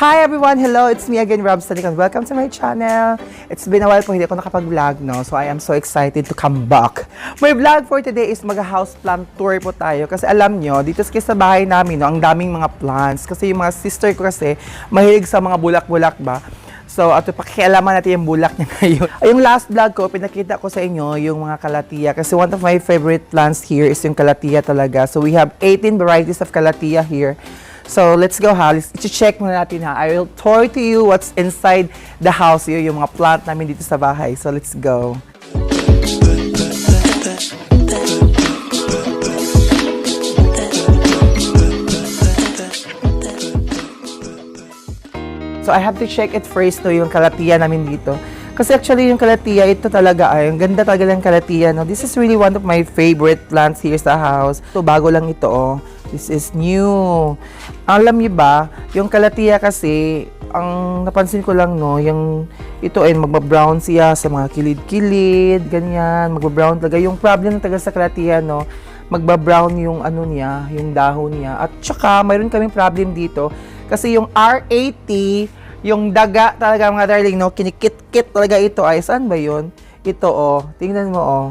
Hi everyone! Hello! It's me again, Rob Stanik, and welcome to my channel. It's been a while po hindi ako nakapag-vlog, no? So I am so excited to come back. My vlog for today is mag-house plant tour po tayo. Kasi alam nyo, dito sa bahay namin, no, ang daming mga plants. Kasi yung mga sister ko kasi, mahilig sa mga bulak-bulak ba? So, ato pakialaman natin yung bulak niya ngayon. Yung last vlog ko, pinakita ko sa inyo yung mga kalatia. Kasi one of my favorite plants here is yung kalatia talaga. So, we have 18 varieties of kalatia here. So, let's go ha. Let's check muna natin ha. I will tour to you what's inside the house here, yung mga plant namin dito sa bahay. So, let's go. So, I have to check it first, no, yung kalatia namin dito. Kasi actually, yung kalatia, ito talaga ay, ang ganda talaga ng kalatia, no. This is really one of my favorite plants here sa house. So, bago lang ito, oh. This is new. Alam niyo ba, yung kalatia kasi, ang napansin ko lang, no, yung ito ay magba-brown siya sa mga kilid-kilid, ganyan, magba-brown talaga. Yung problem talaga sa kalatia, no, magba-brown yung ano niya, yung dahon niya. At saka, mayroon kaming problem dito, kasi yung R80, yung daga talaga mga darling, no, kinikit-kit talaga ito. Ay, saan ba yun? Ito, oh, tingnan mo, oh.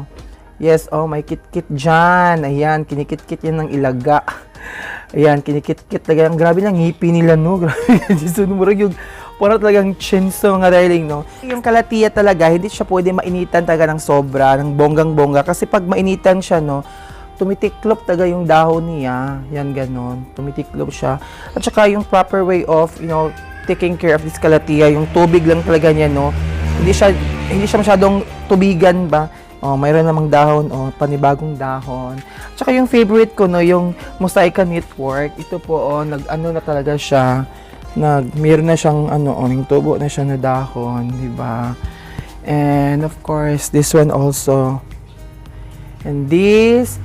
Yes, oh, may kit-kit dyan. Ayan, kinikit-kit yan ng ilaga. Ayan, kinikit-kit talaga. Ang grabe ng hipi nila, no? Grabe. Murag yung parang talagang chinso mga darling, no? Yung kalatia talaga, hindi siya pwede mainitan talaga ng sobra, ng bonggang-bongga. Kasi pag mainitan siya, no, tumitiklop talaga yung dahon niya. Yan, ganon. Tumitiklop siya. At saka yung proper way of, you know, taking care of this kalatia, yung tubig lang talaga niya, no? Hindi siya masyadong tubigan ba? Oh, mayroon namang dahon, oh, panibagong dahon. Tsaka yung favorite ko, no, yung Mosaica Network. Ito po, oh, nag-ano na talaga siya. Mayroon na siyang, ano, oh, yung tubo na siya na dahon, di ba? And, of course, this one also. And this.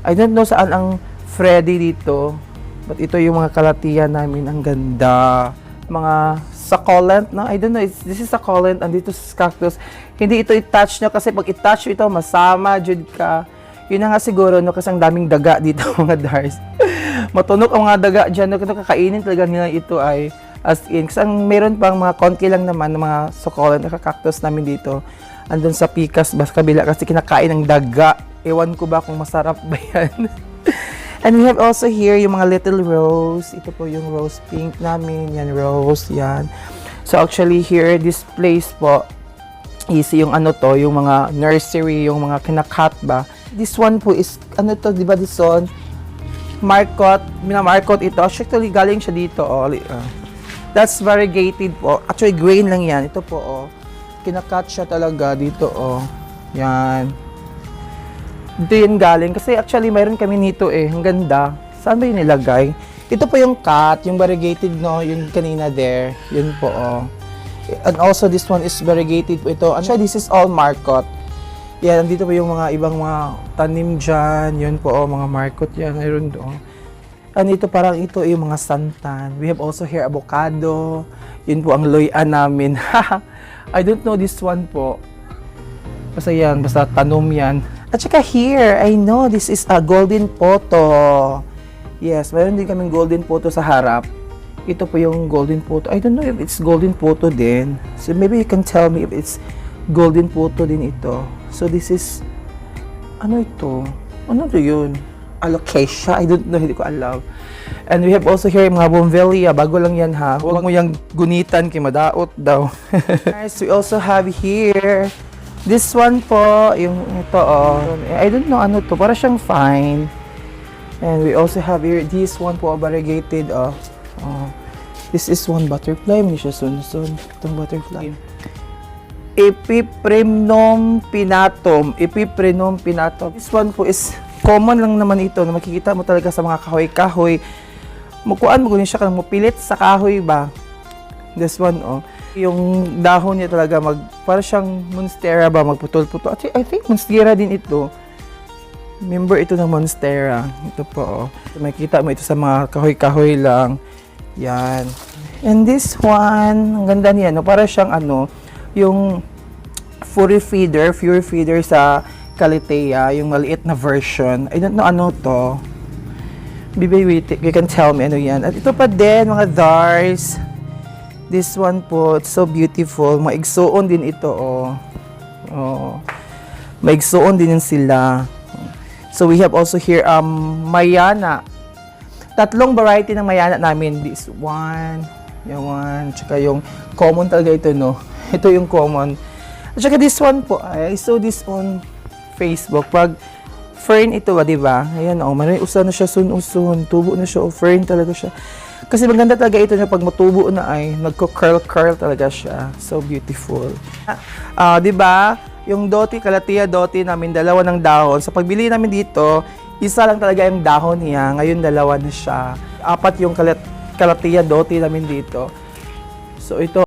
I don't know saan ang Freddy dito. But ito yung mga kalatia namin. Ang ganda. Mga succulent, no? I don't know. This is succulent. Andito sa cactus. Hindi ito i-touch nyo kasi pag i-touch ito, masama, jud ka. Yun na nga siguro, no? Kasi ang daming daga dito, mga dars. Matunog ang mga daga dyan, no? Kakainin talaga nila ito ay as in. Kasi ang meron pang mga konti lang naman ng mga succulent na cactus namin dito. Andun sa Picas, bas kabila kasi kinakain ng daga. Ewan ko ba kung masarap ba yan. And we have also here yung mga little rose. Ito po yung rose pink namin. Yan, rose. Yan. So, actually here, this place po, is yung ano to, yung mga nursery, yung mga kinakat ba. This one po is, ano to, di ba this one? Marcot. Minamarcot ito. Actually, galing siya dito. Oh. That's variegated po. Actually, grain lang yan. Ito po, oh. Kinakat siya talaga dito, oh. Yan. Dito yun galing. Kasi actually, mayroon kami nito eh. Ang ganda. Saan ba yun nilagay? Ito po yung cut, yung variegated, no? Yung kanina there. Yun po, oh. And also, this one is variegated po ito. Actually, this is all marcot. Yan, nandito po yung mga ibang mga tanim dyan. Yun po, oh, mga marcot yan. Mayroon doon. And ito parang ito yung mga santan. We have also here avocado. Yun po ang loyan namin. I don't know this one po. Basta yan, basta tanom yan. At saka here, I know this is a golden poto. Yes, mayroon din kaming golden poto sa harap. Ito po yung golden poto. I don't know if it's golden poto din. So maybe you can tell me if it's golden poto din ito. So this is, ano ito? Ano to yun? Alocasia? I don't know, hindi ko alam. And we have also here mga Bomvelia. Bago lang yan ha. Huwag mo yung gunitan kay madaot daw. Nice. We also have here this one po, yung ito, oh. I don't know ano to, para siyang fine. And we also have here, this one po, variegated, oh. This is one butterfly, hindi siya sunod-sunod. Itong butterfly. Epipremnum pinatum. Epipremnum pinatum. This one po is, common lang naman ito, na makikita mo talaga sa mga kahoy-kahoy. Mukuan mo gunin siya, kung mupilit sa kahoy ba. This one, oh. Yung dahon niya talaga para siyang monstera ba, magputol-putol. I think monstera din ito. Member ito ng monstera. Ito po, oh. Makikita mo ito sa mga kahoy-kahoy lang. Yan. And this one, ang ganda niya, no? Para siyang ano, yung fury feeder sa Calitea, yung maliit na version. I don't know ano to. Bibi, wait, you can tell me ano yan. At ito pa din, mga Dars. This one po, it's so beautiful. Maigsoon din ito, oh. Oh. Maigsoon din sila. So we have also here, Mayana. Tatlong variety ng Mayana namin. This one, yung one, tsaka yung common talaga ito, no? Ito yung common. At saka this one po, I saw this on Facebook. Pag fern ito, di ba? Ayan, oh, may usa na siya sun-usun. Tubo na siya, oh, fern talaga siya. Kasi maganda talaga ito na pag matubo na ay nagko-curl talaga siya. So beautiful. Di ba? Yung doti, kalatia doti namin, dalawa ng dahon. Sa pagbili namin dito, isa lang talaga yung dahon niya. Ngayon dalawa na siya. 4 yung kalatia doti namin dito. So ito.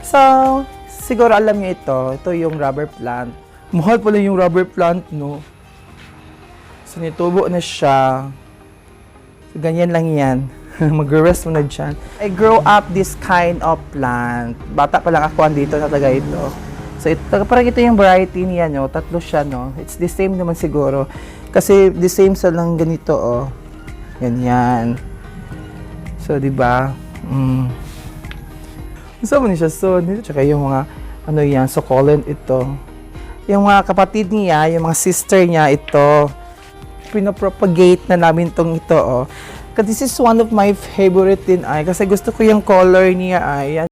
So, siguro alam niyo ito. Ito yung rubber plant. Mahal pala yung rubber plant, no? So, nitubo na siya. So, ganyan lang yan. Mag-rest mo na dyan. I grow up this kind of plant. Bata pa lang ako andito na taga ito. So, parang ito yung variety niya, no? 3 siya, no? It's the same naman siguro. Kasi the same sa lang ganito, oh. Ganyan. So, di ba? Gusto mo niya siya so, tsaka yung mga, ano yan, succulent ito. Yung mga kapatid niya, yung mga sister niya, ito. Pinapropagate na namin itong ito, oh. Kasi this is one of my favorite din ay, kasi gusto ko yung color niya ay. Yan.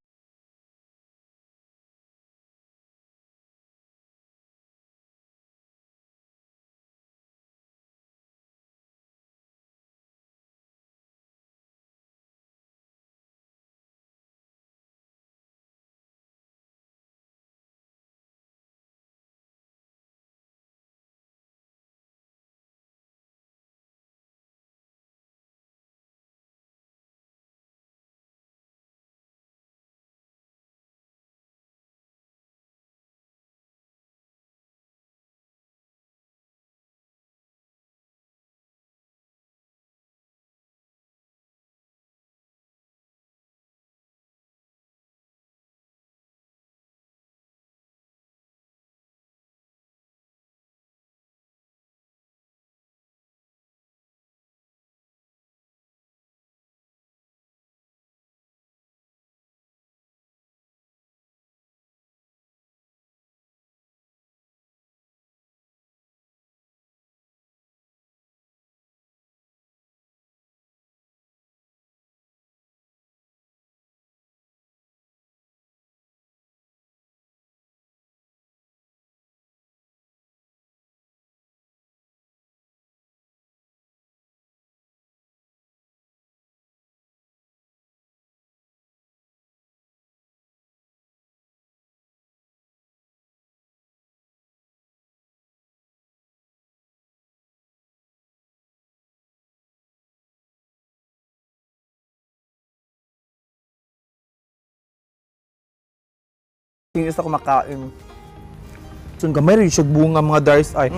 Yung isa kumakain. So, gamay rin siya bunga mga Dars ay.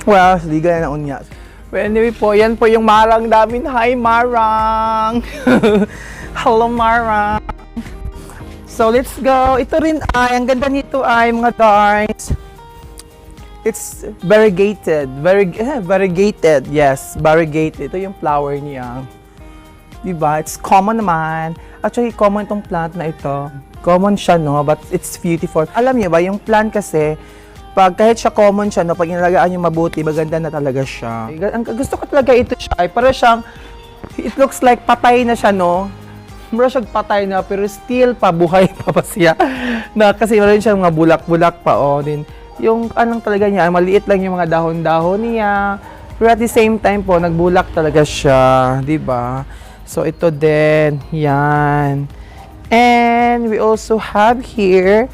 Well, liga na unya. Well, anyway po, yan po yung marang namin. Hi, Marang! Hello, Marang! So, let's go. Ito rin ay, ang ganda nito ay mga Dars. It's variegated. Variegated. Yes, variegated. Ito yung flower niya. Diba? It's common naman. Actually, common itong plant na ito. Common siya, no? But it's beautiful. Alam niyo ba, yung plant kasi, pag kahit siya common siya, no? Pag inalagaan niyo mabuti, maganda na talaga siya. Ang gusto ko talaga ito siya. Ay, para siyang, it looks like patay na siya, no? Mura siyang patay na, pero still, pabuhay pa pa siya. Na, kasi meron siyang mga bulak-bulak pa, oh. Din, yung anong talaga niya, maliit lang yung mga dahon-dahon niya. Pero at the same time po, nagbulak talaga siya, 'di ba? So ito din, yan. And we also have here,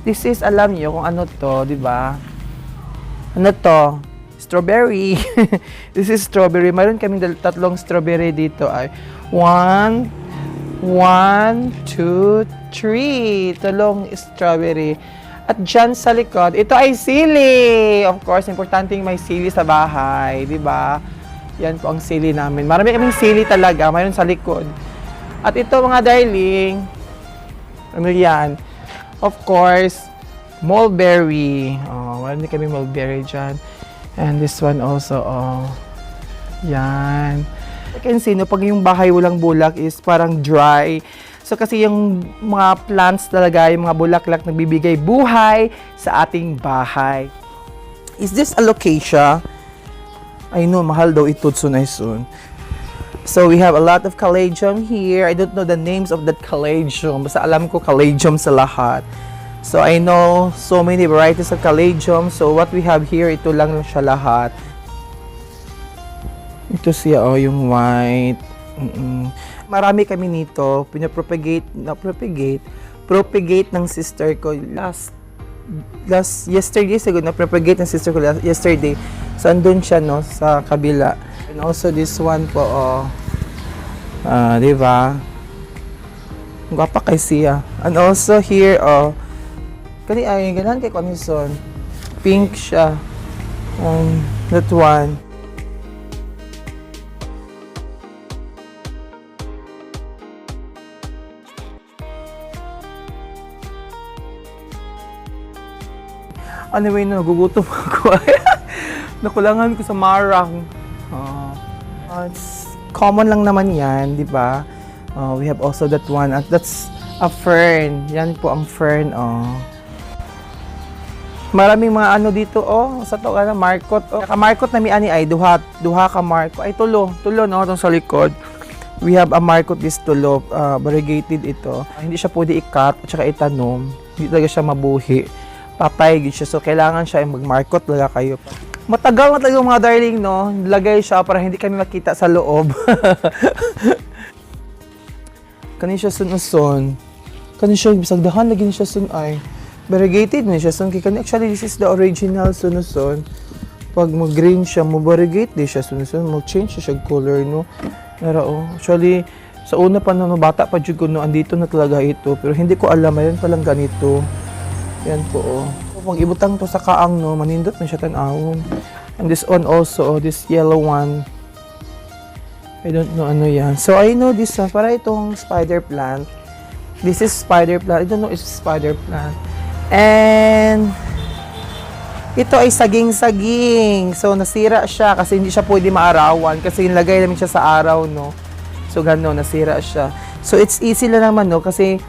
this is, alam niyo kung ano to, 'di ba? Ano to? Strawberry. This is strawberry. Mayroon kaming 3 strawberry dito ay 1, 2, 3. 3 strawberry. At dyan sa likod, ito ay sili. Of course, importante yung may sili sa bahay, di ba? Yan po ang sili namin. Marami kaming sili talaga, mayroon sa likod. At ito mga darling, ano yan? Of course, mulberry. Oh, marami kami mulberry dyan. And this one also, oh. Yan. You can see, no, pag yung bahay walang bulak is parang dry. So kasi yung mga plants talaga, yung mga bulaklak nagbibigay buhay sa ating bahay. Is this alocasia? I know, mahal daw ito soon. So we have a lot of caladium here. I don't know the names of that caladium. Basta alam ko caladium sa lahat. So I know so many varieties of caladium. So what we have here, ito lang siya lahat. Ito siya, oh, yung white. Marami kami nito, propagate ng sister ko yesterday siguro, na-propagate ng sister ko yesterday. So, andun siya, no, sa kabila. And also this one po, oh. Di ba? Gwapa kay siya. And also here, oh. Ganahan kay Conison. Pink siya. That one. Anyway, nagugutom ako. Nakulangan ko sa marang. It's common lang naman yan, di ba? We have also that one. At that's a fern. Yan po ang fern. Maraming mga ano dito, sa to, markot. Kamarkot na mi ani ay duha ka markot. Ay tulo no, itong sa likod. We have a markot this tulo, variegated ito. Hindi siya pwede i-cut at saka itanom. Hindi talaga siya mabuhi. Papayag siya. So, kailangan siya yung mag-markot talaga kayo. Matagal na talaga mga darling, no? Lagay siya para hindi kami makita sa loob. Kanin siya sun-uson. Kanin siya, bisagdahan, lagi siya sun ay. Variegated na siya sun. Actually, this is the original sun-uson. Pag mag-green siya, mag-variegate din siya sun-uson. Mag-change siya color, no? Pero, actually, sa una pa no, bata pa dyan ko, no, andito na talaga ito. Pero hindi ko alam, mayroon palang ganito. Yan po, oh. Pag ibutang to sa kaang, no, manindot na siya tanawon. And this one also, this yellow one. I don't know ano yan. So, I know this one. Para itong spider plant. This is spider plant. I don't know if it's spider plant. And ito ay saging-saging. So, nasira siya kasi hindi siya pwede maarawan. Kasi nilagay namin siya sa araw, no. So, gano'n, nasira siya. So, it's easy lang naman, no, kasi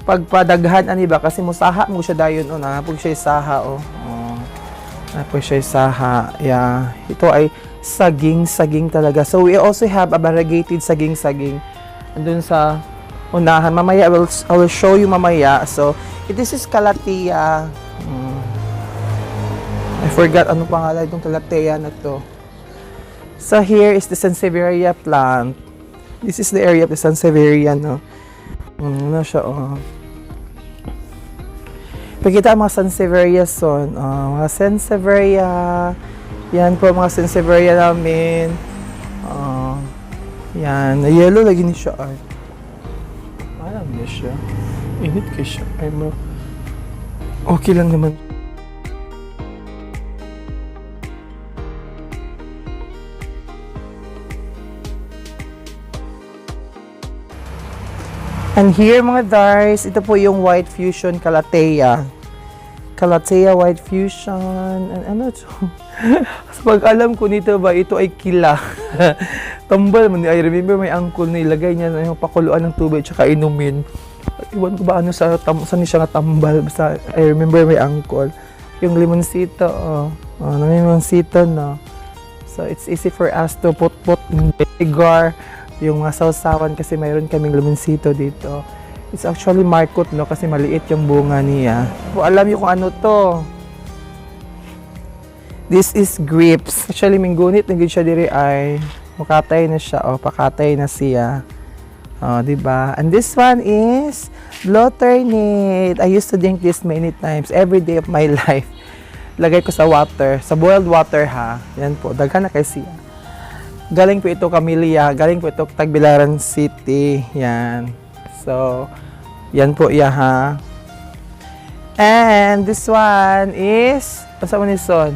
pagpadaghan ani ba kasi musaha mo siya dayon napog siya saha napog siya saha. Yeah, ito ay saging talaga. So we also have a variegated saging andun sa unahan. Mamaya I will show you mamaya. So this is calathea. I forgot ano pangalan itong calathea na to. So here is the sansevieria plant. This is the area of the sansevieria, no. Ano siya, Pagkita ang mga sansevieria son. Mga sansevieria. Yan po mga sansevieria namin. Yan. Na-yellow lagi ni siya. Ay. Alam niya siya. Init ka siya. Ay mo. Okay lang naman. And here mga dars, ito po yung White Fusion Calathea. Calathea White Fusion. Ano ito? Pag alam ko nito ba, ito ay kila. Tambal man. I remember may uncle na ilagay niya na yung pakuluan ng tubig tsaka inumin. Iwan ko ba ano saan siya natambal. Basta I remember may uncle. Yung limonsito, may limonsito na. So it's easy for us to put vinegar. Yung mga sausawan kasi mayroon kaming limonsito dito. It's actually markot, no, kasi maliit yung bunga niya. Alam niyo kung ano to. This is grapes. Actually, minggunit na siya diri ay makatay na siya, pakatay na siya. Di ba? And this one is Blotternate. I used to drink this many times every day of my life. Lagay ko sa water, sa boiled water ha. Yan po, daghan na kay siya. Galing po ito Camellia, galing po ito Tagbilaran City. Yan. So, yan po iya ha. And this one is, basta mo ni Son?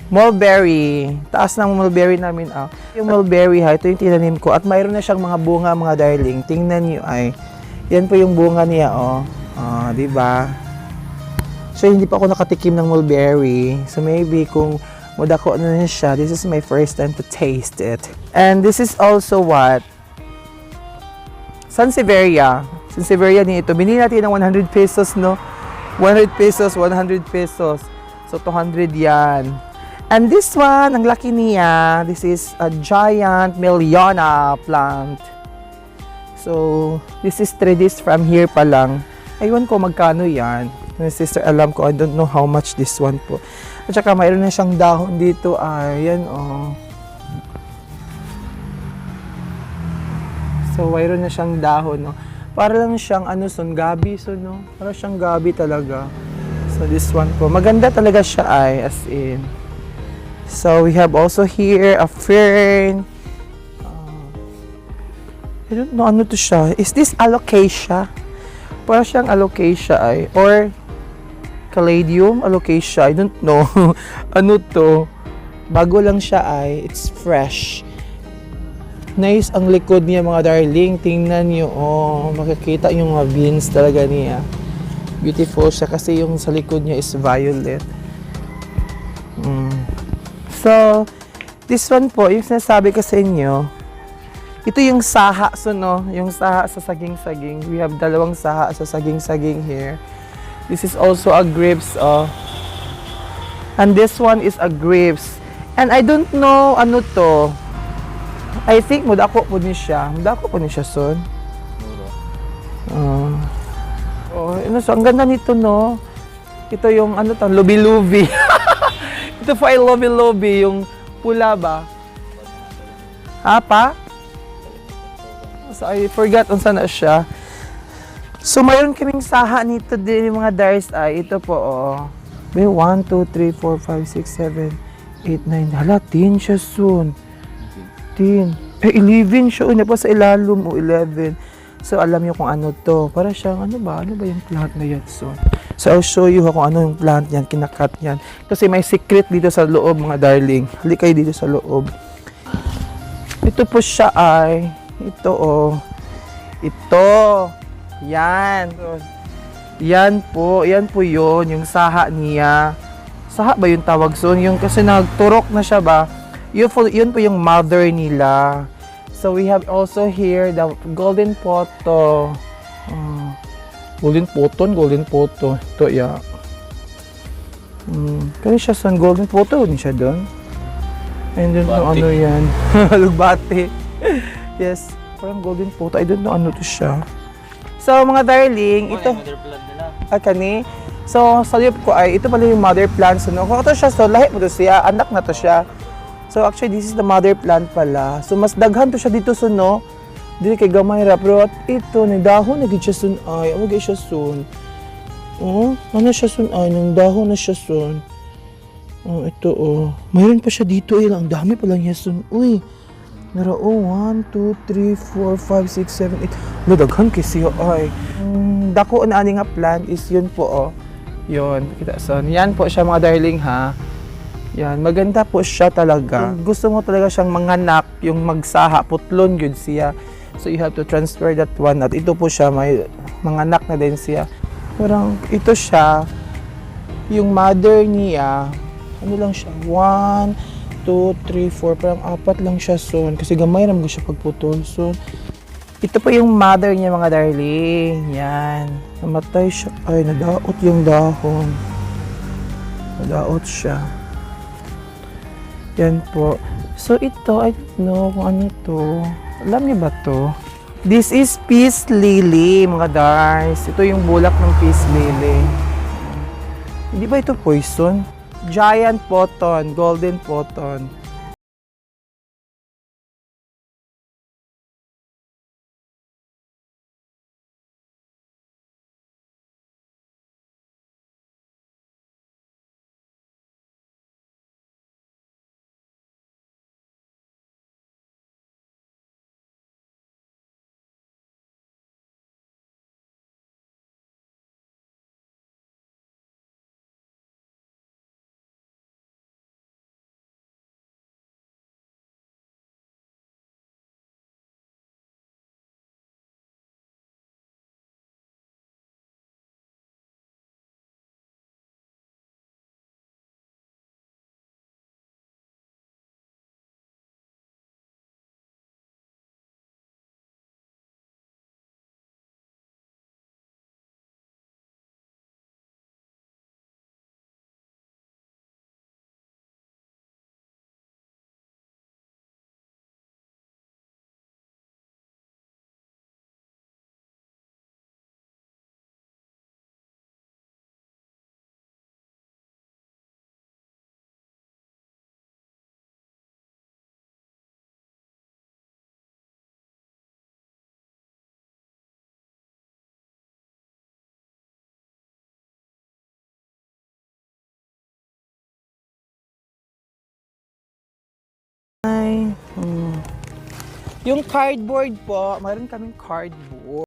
Mulberry. Taas ng mulberry namin. Ah. Yung mulberry ha, ito yung tinanim ko. At mayroon na siyang mga bunga, mga darling. Tingnan niyo ay. Yan po yung bunga niya, oh. Ah, di ba? So, hindi pa ako nakatikim ng mulberry. So, maybe kung mudako na siya, this is my first time to taste it. And this is also what? Sansevieria. Sansevieria nito. Binili natin ng 100 pesos, no? 100 pesos, 100 pesos. So, 200 yan. And this one, ang laki niya, this is a giant Miliona plant. So, this is 3 days from here pa lang. Aywan ko magkano yan. My sister, alam ko, I don't know how much this one po. At saka, mayroon na siyang dahon dito. Ayan, oh. So, mayroon na siyang dahon, no? Para lang siyang, ano, son, gabi, so, no? Para siyang gabi talaga. So, this one po. Maganda talaga siya, ay, as in. So, we have also here a fern. I don't know, ano to siya. Is this alocasia? Para siyang alocasia, ay. Or, caladium, alocasia, I don't know. Ano to? Bago lang siya, ay. It's fresh. Nice ang likod niya, mga darling. Tingnan niyo, oh. Makikita yung mga beans talaga niya. Beautiful siya kasi yung sa likod niya is violet. So, this one po, yung sinasabi ko sa inyo, ito yung saha, so no, yung saha sa saging-saging. We have dalawang saha sa saging-saging here. This is also a grapes, oh. And this one is a grapes. And I don't know, ano to. I think, mudako po ni siya. Mudako po ni siya, son. Ano, so, ang ganda nito, no? Ito yung, ano to, lubi-lubi. Ito po ay lubi-lubi, yung pula ba? Ha, pa? So, I forgot kung saan na siya. So, mayroon kaming saha nito din, yung mga dars ay. Ito po, oh. May 1, 2, 3, 4, 5, 6, 7, 8, 9. Hala, 10 siya soon. 10. 11 siya. Una pa sa ilalim, o 11. So, alam niyo kung ano to. Para siyang, ano ba? Ano ba yung plant na yan, son? So, I'll show you kung ano yung plant yan, kinakat yan. Kasi may secret dito sa loob, mga darling. Halik kayo dito sa loob. Ito po siya ay, ito oh. Ito. Yan. Yan po yun, yung saha niya. Saha ba yung tawag son? Yung kasi nagturok na siya ba? Yun po yung mother nila. So, we have also here the golden poto. Golden poto. Ito, yeah. Kaya siya son, golden poto. Hindi siya doon. And then, ano yan? Lugbate. Yes, parang golden poto. I don't know ano to siya. So, mga darling, ito. Mother plant nila. Kani. So, sa liyop ko ay, ito pala yung mother plant. So, kung ito siya, so, lahi mo to siya. Anak na to siya. So, actually, this is the mother plant pala. So, mas daghan to siya dito, so, no? Dili kay gamay ra. Pero, at ito, ni dahon, naging siya sun ay. Amagay siya sun. Oh, ano siya sun ay? Nang dahon na siya sun. Oh, ito, oh. Mayroon pa siya dito, eh. Ang dami pa lang niya sun. Uy. Nara, oh, 1, 2, 3, 4, 5, 6, 7, 8. Daghan kasi, ay. Dako na ani nga plant is yun po, oh. Yun, kita son. Yan po siya, mga darling, ha. Yan, maganda po siya talaga. Gusto mo talaga siyang manganak, yung magsaha, putlon yun siya. So, you have to transfer that one. At ito po siya, may manganak na din siya. Parang, ito siya, yung mother niya, ano lang siya, 1, 2, 3, 4, parang 4 lang siya soon. Kasi gamay naman siya pagputol soon. Ito po yung mother niya, mga darling. Yan. Namatay siya. Ay, nadaot yung dahon. Nadaot siya. Yan po. So, ito, I don't know kung ano to. Alam niyo ba to? This is peace lily, mga dars. Ito yung bulak ng peace lily. Hindi ba ito poison? Giant poton, golden poton. Ay, Yung cardboard po, mayroon kaming cardboard.